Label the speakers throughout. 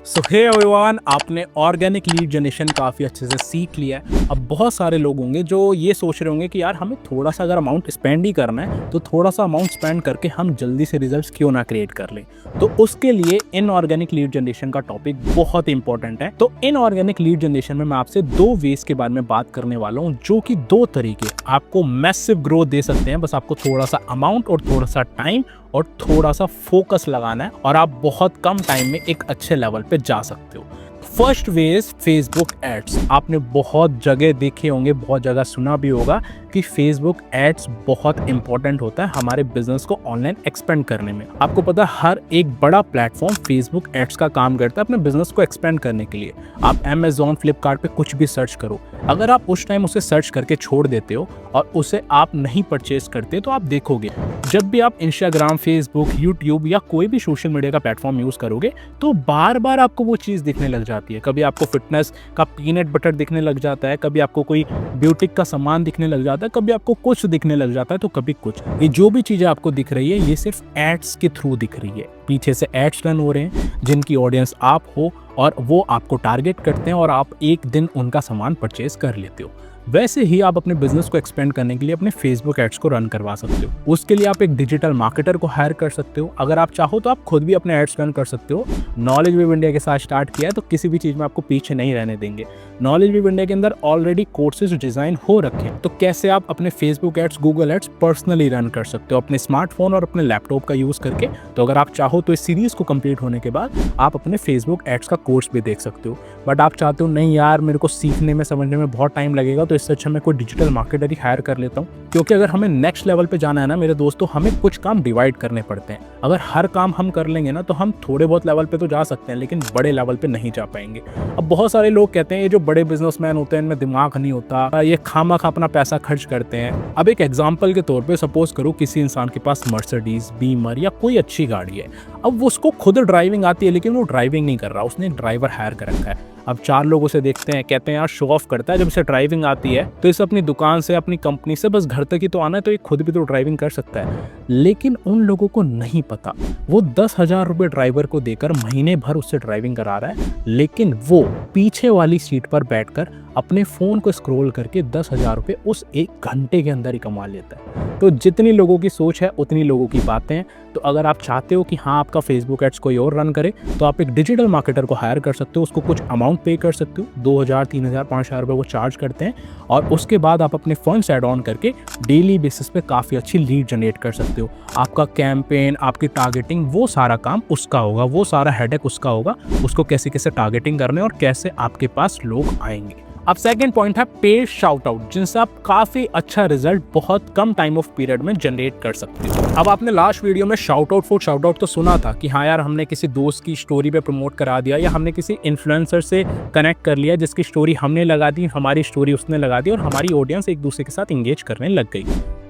Speaker 1: सो hey everyone, आपने organic lead generation काफ़ी अच्छे से सीख लिया है। अब बहुत सारे लोग होंगे जो ये सोच रहे होंगे कि यार हमें थोड़ा सा अगर अमाउंट स्पेंड ही करना है तो थोड़ा सा अमाउंट स्पेंड करके हम जल्दी से रिजल्ट्स क्यों ना क्रिएट कर लें। तो उसके लिए इनऑर्गेनिक लीड जनरेशन का टॉपिक बहुत इंपॉर्टेंट है। तो इनऑर्गेनिक लीड जनरेशन में मैं आपसे दो वेज के बारे में बात करने वाला हूँ, जो कि दो तरीके आपको मैसिव ग्रोथ दे सकते हैं। बस आपको थोड़ा सा अमाउंट और थोड़ा सा टाइम और थोड़ा सा फोकस लगाना है और आप बहुत कम टाइम में एक अच्छे लेवल पे जा सकते हो। फर्स्ट वेज फेसबुक एड्स। आपने बहुत जगह देखे होंगे, बहुत जगह सुना भी होगा कि फेसबुक एड्स बहुत इंपॉर्टेंट होता है हमारे बिजनेस को ऑनलाइन एक्सपेंड करने में। आपको पता है हर एक बड़ा प्लेटफॉर्म फेसबुक एड्स का काम करता है अपने बिजनेस को एक्सपेंड करने के लिए। आप अमेजॉन, फ्लिपकार्ट पे कुछ भी सर्च करो, अगर आप उस टाइम उसे सर्च करके छोड़ देते हो और उसे आप नहीं परचेज करते तो आप देखोगे जब भी आप इंस्टाग्राम, फेसबुक, यूट्यूब या कोई भी सोशल मीडिया का प्लेटफॉर्म यूज करोगे तो बार बार आपको वो चीज़ दिखने लग जाती है। कभी आपको फिटनेस का पीनट बटर दिखने लग जाता है, कभी आपको कोई ब्यूटी का सामान दिखने लग जाता है, कभी आपको कुछ दिखने लग जाता है तो कभी कुछ। ये जो भी चीज़ें आपको दिख रही है ये सिर्फ एड्स के थ्रू दिख रही है। पीछे से एड्स रन हो रहे हैं जिनकी ऑडियंस आप हो और वो आपको टारगेट करते हैं और आप एक दिन उनका सामान परचेज कर लेते हो। वैसे ही आप अपने बिजनेस को एक्सपेंड करने के लिए अपने फेसबुक एड्स को रन करवा सकते हो। उसके लिए आप एक डिजिटल मार्केटर को हायर कर सकते हो। अगर आप चाहो तो आप खुद भी अपने एड्स रन कर सकते हो। नॉलेज वेब इंडिया के साथ स्टार्ट किया है तो किसी भी चीज़ में आपको पीछे नहीं रहने देंगे। नॉलेज वेब इंडिया के अंदर ऑलरेडी कोर्सेज डिजाइन हो रखे हैं, तो कैसे आप अपने Facebook ads, Google ads personally run कर सकते हो अपने स्मार्टफोन और अपने लैपटॉप का यूज़ करके। तो अगर आप चाहो तो इस सीरीज़ को कंप्लीट होने के बाद आप अपने फेसबुक एड्स का कोर्स भी देख सकते हो। बट आप चाहते हो नहीं यार, मेरे को सीखने में, समझने में बहुत टाइम लगेगा, तो इससे अच्छा मैं कोई डिजिटल मार्केटर ही हायर कर लेता हूँ। क्योंकि अगर हमें नेक्स्ट लेवल पे जाना है ना मेरे दोस्तों, हमें कुछ काम डिवाइड करने पड़ते हैं। अगर हर काम हम कर लेंगे ना तो हम थोड़े बहुत लेवल पे तो जा सकते हैं लेकिन बड़े लेवल पे नहीं जा पाएंगे। अब बहुत सारे लोग कहते हैं ये जो बड़े बिजनेसमैन होते हैं इनमें दिमाग नहीं होता, ये खामखा अपना पैसा खर्च करते हैं। अब एक एग्जांपल के तौर पे सपोज करो किसी इंसान के पास मर्सिडीज, बीमर या कोई अच्छी गाड़ी है। अब वो उसको खुद ड्राइविंग आती है लेकिन वो ड्राइविंग नहीं कर रहा, उसने एक ड्राइवर हायर कर रखा है। अब चार लोग उसे देखते हैं, कहते हैं यार शो ऑफ करता है, जब इसे ड्राइविंग आती है तो इसे अपनी दुकान से, अपनी कंपनी से बस घर तक ही तो आना है, तो ये खुद भी तो ड्राइविंग कर सकता है। लेकिन उन लोगों को नहीं पता वो 10,000 रुपये ड्राइवर को देकर महीने भर उससे ड्राइविंग करा रहा है, लेकिन वो पीछे वाली सीट पर बैठकर अपने फ़ोन को स्क्रॉल करके 10,000 रुपये उस एक घंटे के अंदर ही कमा लेता है। तो जितनी लोगों की सोच है उतनी लोगों की बातें हैं। तो अगर आप चाहते हो कि हाँ आपका फेसबुक एड्स कोई और रन करे तो आप एक डिजिटल मार्केटर को हायर कर सकते हो। उसको कुछ अमाउंट पे कर सकते हो, 2,000, 3,000, 5,000 रुपये वो चार्ज करते हैं और उसके बाद आप अपने फंड्स ऐड ऑन करके डेली बेसिस पे काफ़ी अच्छी लीड जनरेट कर सकते हो। आपका कैंपेन, आपकी टारगेटिंग, वो सारा काम उसका होगा, वो सारा हेडेक उसका होगा, उसको कैसे कैसे टारगेटिंग करने और कैसे आपके पास लोग आएंगे। अब सेकंड पॉइंट है पेड शाउट आउट, जिनसे आप काफी अच्छा रिजल्ट बहुत कम टाइम ऑफ पीरियड में जनरेट कर सकते हो। अब आपने लास्ट वीडियो में shout out for shout out तो सुना था कि हाँ यार हमने किसी दोस्त की स्टोरी पे प्रमोट करा दिया या हमने किसी इन्फ्लुएंसर से कनेक्ट कर लिया जिसकी स्टोरी हमने लगा दी, हमारी स्टोरी उसने लगा दी और हमारी ऑडियंस एक दूसरे के साथ इंगेज करने लग गई।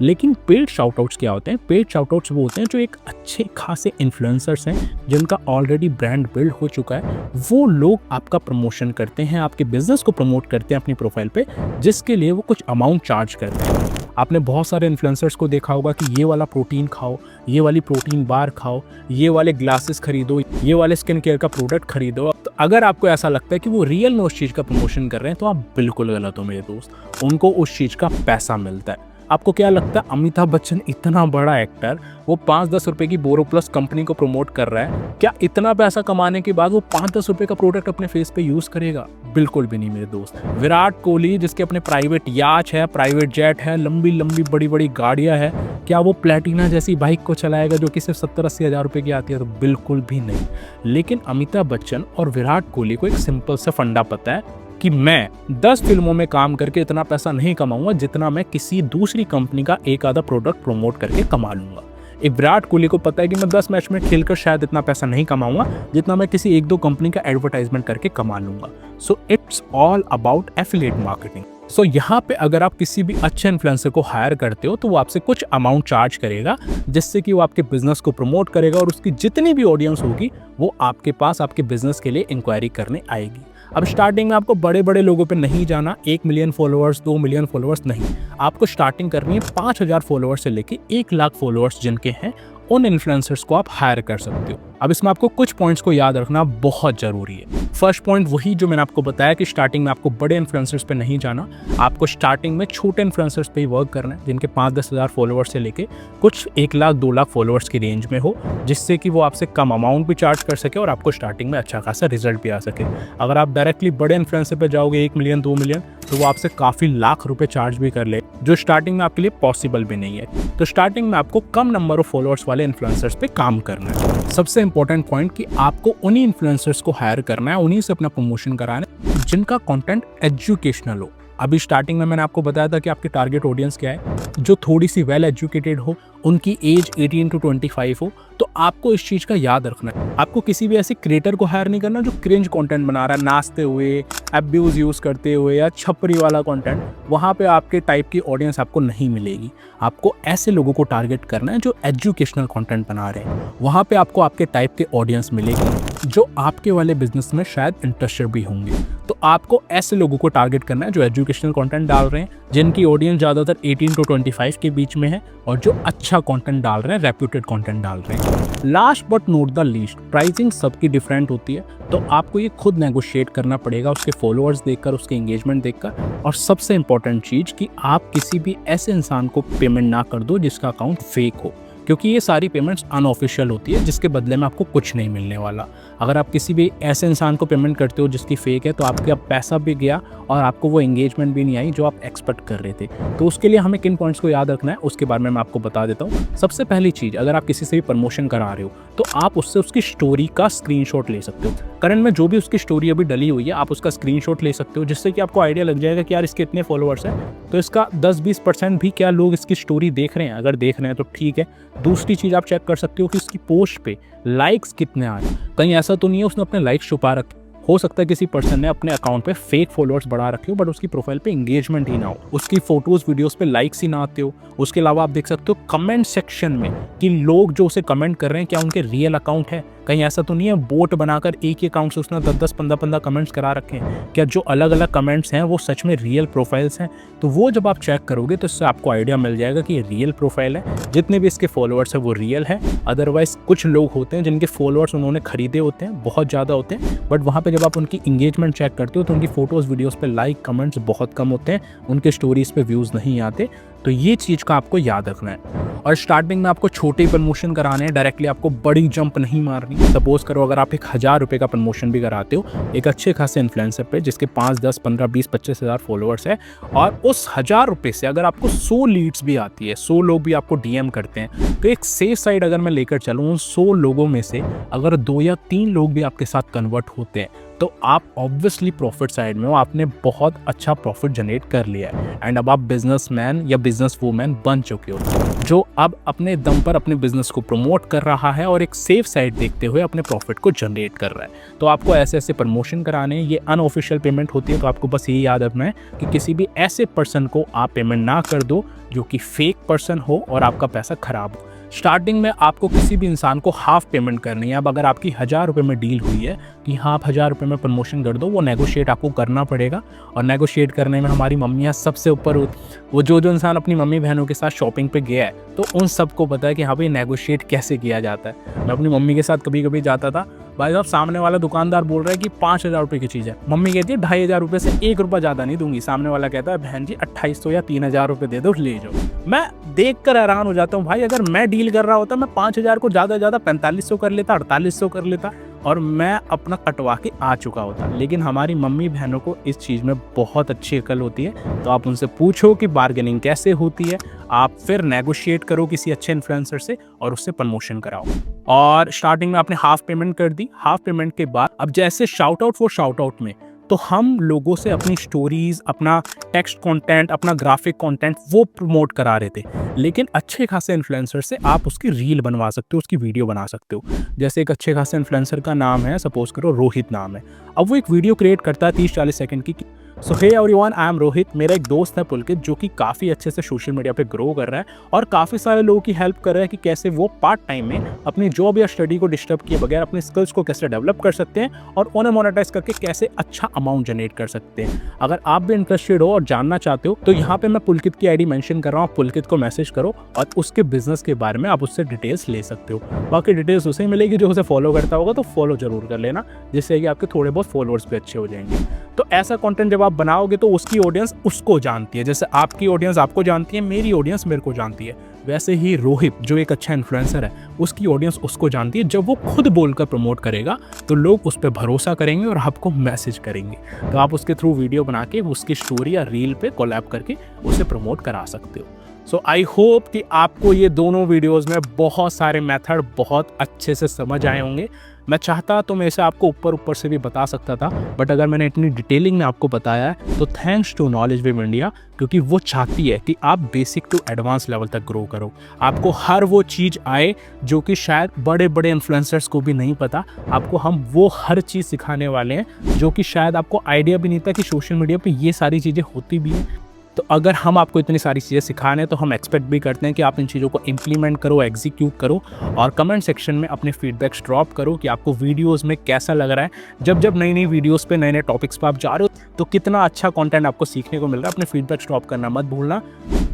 Speaker 1: लेकिन पेड शाउट आउट्स क्या होते हैं? पेड शाउट आउट्स वो होते हैं जो एक अच्छे खासे इन्फ्लुएंसर्स हैं जिनका ऑलरेडी ब्रांड बिल्ड हो चुका है, वो लोग आपका प्रमोशन करते हैं, आपके बिजनेस को प्रमोट करते हैं अपनी प्रोफाइल पे, जिसके लिए वो कुछ अमाउंट चार्ज करते हैं। आपने बहुत सारे इन्फ्लुएंसर्स को देखा होगा कि ये वाला प्रोटीन खाओ, ये वाली प्रोटीन बार खाओ, ये वाले ग्लासेस खरीदो, ये वाले स्किन केयर का प्रोडक्ट खरीदो। तो अगर आपको ऐसा लगता है कि वो रियल में उस चीज़ का प्रमोशन कर रहे हैं तो आप बिल्कुल गलत हो मेरे दोस्त। उनको उस चीज़ का पैसा मिलता है। आपको क्या लगता है अमिताभ बच्चन इतना बड़ा एक्टर, वो 5-10 रुपए की बोरो प्लस कंपनी को प्रमोट कर रहा है, क्या इतना पैसा कमाने के बाद वो 5-10 रुपए का प्रोडक्ट अपने फेस पे यूज करेगा? बिल्कुल भी नहीं मेरे दोस्त। विराट कोहली जिसके अपने प्राइवेट याच है, प्राइवेट जेट है, लंबी लंबी बड़ी बड़ी गाड़ियां है, क्या वो प्लेटिना जैसी बाइक को चलाएगा जो कि सिर्फ 70-80 हज़ार रुपए की आती है? तो बिल्कुल भी नहीं। लेकिन अमिताभ बच्चन और विराट कोहली को एक सिंपल सा फंडा पता है कि मैं 10 फिल्मों में काम करके इतना पैसा नहीं कमाऊंगा जितना मैं किसी दूसरी कंपनी का एक आधा प्रोडक्ट प्रमोट करके कमा लूंगा। एक विराट कोहली को पता है कि मैं 10 मैच में खेलकर शायद इतना पैसा नहीं कमाऊंगा जितना मैं किसी एक दो कंपनी का एडवर्टाइजमेंट करके कमा लूंगा। So it's all about affiliate marketing. So यहाँ पे अगर आप किसी भी अच्छे इन्फ्लुएंसर को हायर करते हो तो वो आपसे कुछ अमाउंट चार्ज करेगा जिससे कि वो आपके बिजनेस को प्रमोट करेगा और उसकी जितनी भी ऑडियंस होगी वो आपके पास आपके बिजनेस के लिए इंक्वायरी करने आएगी। अब स्टार्टिंग में आपको बड़े बड़े लोगों पे नहीं जाना, 1 मिलियन फॉलोअर्स, 2 मिलियन फॉलोअर्स नहीं। आपको स्टार्टिंग करनी है 5,000 फॉलोअर्स से लेके 1 लाख फॉलोअर्स जिनके हैं उन इन्फ्लुएंसर्स को आप हायर कर सकते हो। अब इसमें आपको कुछ पॉइंट्स को याद रखना बहुत ज़रूरी है। फर्स्ट पॉइंट वही जो मैंने आपको बताया कि स्टार्टिंग में आपको बड़े इन्फ्लुएंसर्स पे नहीं जाना, आपको स्टार्टिंग में छोटे इन्फ्लुएंसर्स पे ही वर्क करना है, जिनके 5-10 हज़ार फॉलोअर्स से लेके कुछ 1 लाख 2 लाख फॉलोअर्स की रेंज में हो, जिससे कि वो आपसे कम अमाउंट भी चार्ज कर सके और आपको स्टार्टिंग में अच्छा खासा रिजल्ट भी आ सके। अगर आप डायरेक्टली बड़े इन्फ्लुएंसर पे जाओगे 1 मिलियन 2 मिलियन, तो वो आपसे काफ़ी लाख रुपए चार्ज भी कर ले, जो स्टार्टिंग में आपके लिए पॉसिबल भी नहीं है। तो स्टार्टिंग में आपको कम नंबर ऑफ फॉलोअर्स वाले इन्फ्लुएंसर्स पे काम करना है। सबसे इंपॉर्टेंट पॉइंट कि आपको उन्हीं इन्फ्लुएंसर्स को हायर करना है, उन्हीं से अपना प्रमोशन कराना है जिनका कंटेंट एजुकेशनल हो। अभी स्टार्टिंग में मैंने आपको बताया था कि आपकी टारगेट ऑडियंस क्या है, जो थोड़ी सी वेल एजुकेटेड हो, उनकी एज 18 to 25 हो। तो आपको इस चीज़ का याद रखना है। आपको किसी भी ऐसे क्रिएटर को हायर नहीं करना जो क्रिंज कंटेंट बना रहा है, नाचते हुए, अब्यूज़ यूज़ करते हुए या छपरी वाला कंटेंट। वहाँ पे आपके टाइप की ऑडियंस आपको नहीं मिलेगी। आपको ऐसे लोगों को टारगेट करना है जो एजुकेशनल कंटेंट बना रहे हैं। वहाँ पे आपको आपके टाइप के ऑडियंस मिलेगी जो आपके वाले बिजनेस में शायद इंटरेस्टेड भी होंगे। तो आपको ऐसे लोगों को टारगेट करना है जो एजुकेशनल कंटेंट डाल रहे हैं, जिनकी ऑडियंस ज़्यादातर 18 to 25 के बीच में है और जो अच्छा कंटेंट डाल रहे हैं, रेप्यूटेड कंटेंट डाल रहे हैं। Last but not the least, pricing सबकी डिफरेंट होती है, तो आपको ये खुद नेगोशिएट करना पड़ेगा उसके फॉलोअर्स देखकर, उसके एंगेजमेंट देखकर। और सबसे इंपॉर्टेंट चीज़ कि आप किसी भी ऐसे इंसान को पेमेंट ना कर दो जिसका अकाउंट फेक हो, क्योंकि ये सारी पेमेंट्स अनऑफिशियल होती है, जिसके बदले में आपको कुछ नहीं मिलने वाला। अगर आप किसी भी ऐसे इंसान को पेमेंट करते हो जिसकी फेक है, तो आपका पैसा भी गया और आपको वो एंगेजमेंट भी नहीं आई जो आप एक्सपेक्ट कर रहे थे। तो उसके लिए हमें किन पॉइंट्स को याद रखना है उसके बारे में मैं आपको बता देता हूँ। सबसे पहली चीज़, अगर आप किसी से भी प्रमोशन करा रहे हो तो आप उससे उसकी स्टोरी का स्क्रीनशॉट ले सकते हो। करंट में जो भी उसकी स्टोरी अभी डली हुई है, आप उसका स्क्रीनशॉट ले सकते हो, जिससे कि आपको आइडिया लग जाएगा कि यार इसके इतने फॉलोअर्स हैं, तो इसका 10-20% भी क्या लोग इसकी स्टोरी देख रहे हैं। अगर देख रहे हैं तो ठीक है। दूसरी चीज़ आप चेक कर सकते हो कि उसकी पोस्ट पे लाइक्स कितने आए। कहीं ऐसा तो नहीं है उसने अपने लाइक्स छुपा रखे। हो सकता है किसी पर्सन ने अपने अकाउंट पे फेक फॉलोअर्स बढ़ा रखे हो, बट उसकी प्रोफाइल पे एंगेजमेंट ही ना हो, उसकी फोटोज वीडियोस पे लाइक्स ही ना आते हो। उसके अलावा आप देख सकते हो कमेंट सेक्शन में कि लोग जो उसे कमेंट कर रहे हैं क्या उनके रियल अकाउंट है। कहीं ऐसा तो नहीं है बोट बनाकर एक ही अकाउंट से उसने 10-10, 15-15 कमेंट्स करा रखे हैं। क्या जो अलग अलग कमेंट्स हैं वो सच में रियल प्रोफाइल्स हैं? तो वो जब आप चेक करोगे तो इससे आपको आइडिया मिल जाएगा कि ये रियल प्रोफाइल है, जितने भी इसके फॉलोअर्स हैं वो रियल है। अदरवाइज कुछ लोग होते हैं जिनके फॉलोअर्स उन्होंने खरीदे होते हैं, बहुत ज़्यादा होते हैं, बट वहाँ पर जब आप उनकी इंगेजमेंट चेक करते हो तो उनकी फोटोज़ वीडियोज़ पर लाइक कमेंट्स बहुत कम होते हैं, उनके स्टोरीज़ पे व्यूज़ नहीं आते। तो ये चीज़ का आपको याद रखना है। और स्टार्टिंग में आपको छोटे प्रमोशन कराने हैं, डायरेक्टली आपको बड़ी जंप नहीं मारनी। सपोज करो अगर आप 1000 रुपये का प्रमोशन भी कराते हो एक अच्छे खासे इन्फ्लुएंसर पे जिसके 5, 10, 15, 20, 25 हज़ार फॉलोअर्स है, और उस 1000 रुपये से अगर आपको 100 लीड्स भी आती है, 100 लोग भी आपको डीएम करते हैं, तो एक सेफ साइड अगर मैं लेकर चलूँ, उन 100 लोगों में से अगर 2 या 3 लोग भी आपके साथ कन्वर्ट होते हैं, तो आप ऑब्वियसली प्रॉफिट साइड में हो, आपने बहुत अच्छा प्रॉफिट जनरेट कर लिया है। एंड अब आप बिजनेसमैन या बिजनेस वूमेन बन चुके हो, जो अब अपने दम पर अपने बिजनेस को प्रमोट कर रहा है और एक सेफ साइड देखते हुए अपने प्रॉफिट को जनरेट कर रहा है। तो आपको ऐसे ऐसे प्रमोशन कराने, ये अनऑफिशियल पेमेंट होती है, तो आपको बस यही याद रखना है कि किसी भी ऐसे पर्सन को आप पेमेंट ना कर दो जो कि फेक पर्सन हो और आपका पैसा खराब हो। स्टार्टिंग में आपको किसी भी इंसान को हाफ पेमेंट करनी है। अब अगर आपकी 1000 रुपये में डील हुई है कि हाँ आप 1000 रुपये में प्रमोशन कर दो, वो नेगोशिएट आपको करना पड़ेगा। और नेगोशिएट करने में हमारी मम्मियाँ सबसे ऊपर होती। वो जो इंसान अपनी मम्मी बहनों के साथ शॉपिंग पे गया है तो उन सबको पता है कि हाँ भाई नेगोशिएट कैसे किया जाता है। मैं अपनी मम्मी के साथ कभी कभी जाता था, भाई साहब सामने वाला दुकानदार बोल रहा है कि 5000 रुपये की चीज़ है, मम्मी कहती है 2500 रुपये से 1 रुपया ज़्यादा नहीं दूंगी। सामने वाला कहता है बहन जी 2800 या 3000 रुपये दे दो, ले जाओ। मैं देख कर हैरान हो जाता हूँ, भाई अगर मैं डील कर रहा होता मैं 5000 को ज़्यादा 4500 कर लेता, 4800 कर लेता और मैं अपना कटवा के आ चुका होता। लेकिन हमारी मम्मी बहनों को इस चीज़ में बहुत अच्छी अकल होती है। तो आप उनसे पूछो कि बार्गेनिंग कैसे होती है, आप फिर नेगोशिएट करो किसी अच्छे इन्फ्लुएंसर से और उससे प्रमोशन कराओ। और स्टार्टिंग में आपने हाफ पेमेंट कर दी, हाफ पेमेंट के बाद अब जैसे shout out for shout out में तो हम लोगों से अपनी स्टोरीज, अपना टेक्स्ट कंटेंट, अपना ग्राफिक कंटेंट वो प्रमोट करा रहे थे। लेकिन अच्छे खासे इन्फ्लुएंसर से आप उसकी रील बनवा सकते हो, उसकी वीडियो बना सकते हो। जैसे एक अच्छे खासे इन्फ्लुएंसर का नाम है, सपोज करो रोहित नाम है। अब वो एक वीडियो क्रिएट करता है 30-40 सेकंड की, so hey everyone, I am Rohit. मेरा एक दोस्त है पुलकित, जो कि काफ़ी अच्छे से सोशल मीडिया पे ग्रो कर रहा है और काफ़ी सारे लोगों की हेल्प कर रहा है कि कैसे वो पार्ट टाइम में अपनी जॉब या स्टडी को डिस्टर्ब किए बगैर अपने स्किल्स को कैसे डेवलप कर सकते हैं और उन्हें मोनेटाइज करके कैसे अच्छा अमाउंट जनरेट कर सकते हैं। अगर आप भी इंटरेस्टेड हो और जानना चाहते हो तो यहाँ पे मैं पुलकित की आईडी मेंशन कर रहा हूँ। पुलकित को मैसेज करो और उसके बिजनेस के बारे में आप उससे डिटेल्स ले सकते हो। बाकी डिटेल्स उसे मिलेगी जो उसे फॉलो करता होगा, तो फॉलो जरूर कर लेना, जिससे कि आपके थोड़े बहुत फॉलोअर्स भी अच्छे हो जाएंगे। तो ऐसा कंटेंट जब आप बनाओगे तो उसकी ऑडियंस उसको जानती है, जैसे आपकी ऑडियंस आपको जानती है, मेरी ऑडियंस मेरे को जानती है। वैसे ही रोहित जो एक अच्छा इन्फ्लुएंसर है, उसकी ऑडियंस उसको जानती है। जब वो खुद बोलकर प्रमोट करेगा तो लोग उस पर भरोसा करेंगे और आपको मैसेज करेंगे। तो आप उसके थ्रू वीडियो बना के उसकी स्टोरी या रील पे कोलैब करके उसे प्रमोट करा सकते हो। सो आई होप कि आपको ये दोनों वीडियोस में बहुत सारे मेथड बहुत अच्छे से समझ आए होंगे। मैं चाहता तो मैं इसे आपको ऊपर से भी बता सकता था, बट अगर मैंने इतनी डिटेलिंग में आपको बताया है तो thanks to knowledge wave India, क्योंकि वो चाहती है कि आप बेसिक टू एडवांस लेवल तक ग्रो करो। आपको हर वो चीज़ आए जो कि शायद बड़े बड़े इन्फ्लुएंसर्स को भी नहीं पता। आपको हम वो हर चीज़ सिखाने वाले हैं जो कि शायद आपको आइडिया भी नहीं था कि सोशल मीडिया पे ये सारी चीज़ें होती भी हैं। तो अगर हम आपको इतनी सारी चीज़ें सिखाने हैं तो हम एक्सपेक्ट भी करते हैं कि आप इन चीज़ों को इम्प्लीमेंट करो, एग्जीक्यूट करो और कमेंट सेक्शन में अपने फीडबैक्स ड्रॉप करो कि आपको वीडियोस में कैसा लग रहा है। जब नई नई वीडियोस पे नए नए टॉपिक्स पे आप जा रहे हो तो कितना अच्छा कंटेंट आपको सीखने को मिल रहा है। अपने फीडबैक्स ड्रॉप करना मत भूलना।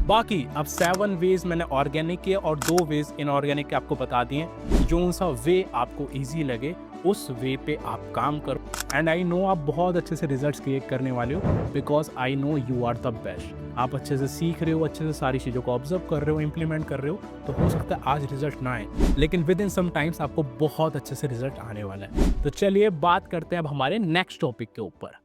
Speaker 1: बाकी अब 7 वेज मैंने ऑर्गेनिक के और 2 वेज इनऑर्गेनिक के आपको बता दिए। जो सा वे आपको ईजी लगे उस वे पे आप काम करो। एंड आई नो आप बहुत अच्छे से रिजल्ट्स क्रिएट करने वाले हो, because I know you are the best. आप अच्छे से सीख रहे हो, अच्छे से सारी चीज़ों को ऑब्जर्व कर रहे हो, इंप्लीमेंट कर रहे हो। तो हो सकता है आज रिजल्ट ना आए, लेकिन विद इन सम टाइम्स आपको बहुत अच्छे से रिजल्ट आने वाला है। तो चलिए बात करते हैं अब हमारे नेक्स्ट टॉपिक के ऊपर।